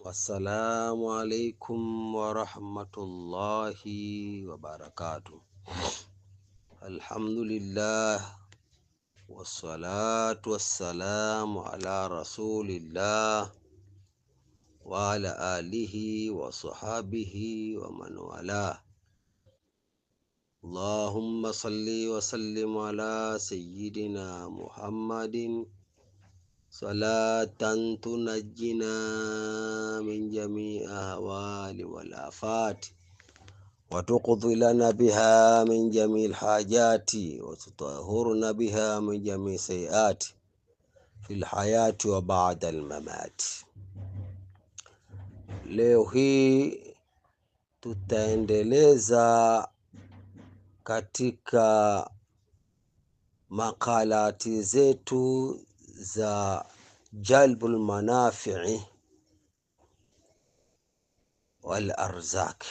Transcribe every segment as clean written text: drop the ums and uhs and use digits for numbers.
Assalamu alaikum warahmatullahi wabarakatuh. Alhamdulillah wassalatu wassalamu ala rasulillah wa ala alihi wa sahabihi wa man wala. Allahumma salli wa sallim ala sayyidina Muhammadin salatan tunajjina min jami'i ahwali wal afati wa tuqdi lana biha min jami'il hajati wa tutahhiruna biha min jami'i sayiati fil hayati wa ba'da al mamati. Leo hii tutaendeleza katika makalati zetu za jalbul manafi'i wal arzaki.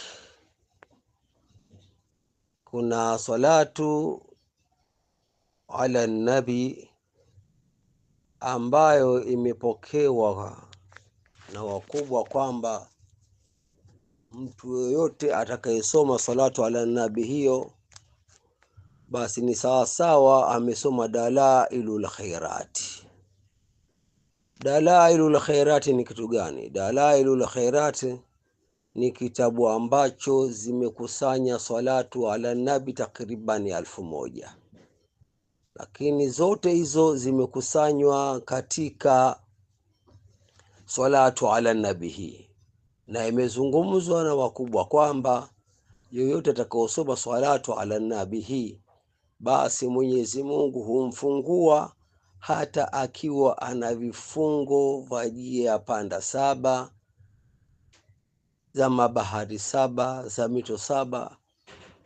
Kuna salatu ala nabi ambayo imepokewa na wakubwa kwamba mtu yoyote atakayesoma salatu ala nabi hiyo basi ni sawasawa amesoma dalailul khairati. Dalailul khairati ni kitu gani? Dalailul khairati ni kitabu ambacho zimekusanya salatu ala nabi takribani 1000, lakini zote hizo zimekusanywa katika salatu ala nabi hii, na imezungumzwa na wakubwa kwamba yoyote atakayosoma salatu ala nabi hii basi Mwenyezi Mungu humfungua hata akiwa ana vifungo vya njia panda 7 za mabahari 7 za mito 7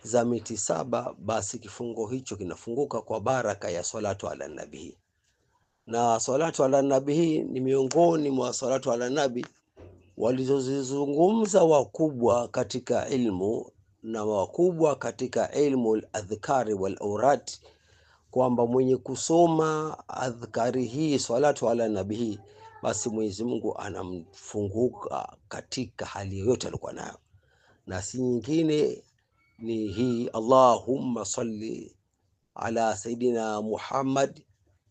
za miti 7, basi kifungo hicho kinafunguka kwa baraka ya salatu ala nabi. Na salatu ala nabi ni miongoni mwa salatu ala nabi walizozizungumza wakubwa katika ilmu na wakubwa katika ilmu al-adhkari wal awrat, kwamba mwenye kusoma adhkari hii salatu ala nabi basi Mwenyezi Mungu anamfunguka katika hali yoyote alikuwa nayo, na si nyingine ni hii: Allahumma salli ala sayidina Muhammad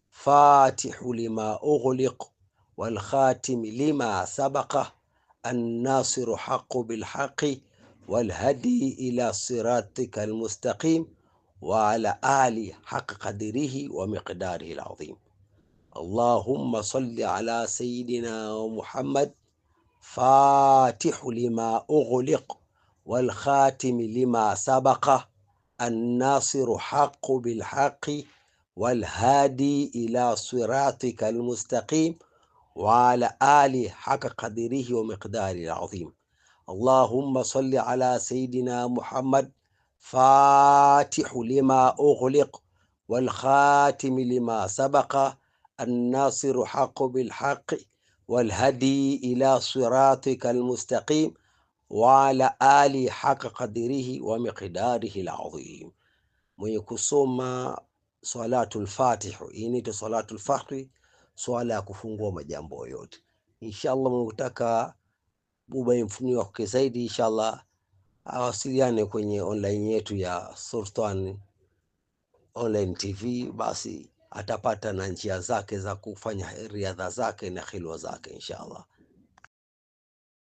fatihu lima ughliq wal khatim lima sabaqa an-nasiru haqqu bil haqqi wal hadi ila siratika al mustaqim wa ala ali haqq qadrihi wa miqdarihi al azim. Allahumma salli ala sayidina Muhammad fatihu lima ughliq wal khatim lima sabaqa an-nasiru haqqu bil haqqi wal hadi ila siratika al mustaqim wa ala ali haqq qadrihi wa miqdarihi al azim. Allahumma salli ala sayidina Muhammad fatihu lima ughliq wal khatim lima sabaqa an-nasiru haqqu bil haqqi wal hadi ila siratika al mustaqim wa ala ali haqq qadrihi wa miqdarihi al azim. Mwenye kusoma salatul fatihu, hii ni salatul fakhri, swala ya kufungua majambo yote. Inshallah mnataka buba mfunio wake zaidi, inshallah awasiliane kwenye online yetu ya Sultan Online TV, basi atapata na njia zake za kufanya riadha zake na khilwa zake inshallah.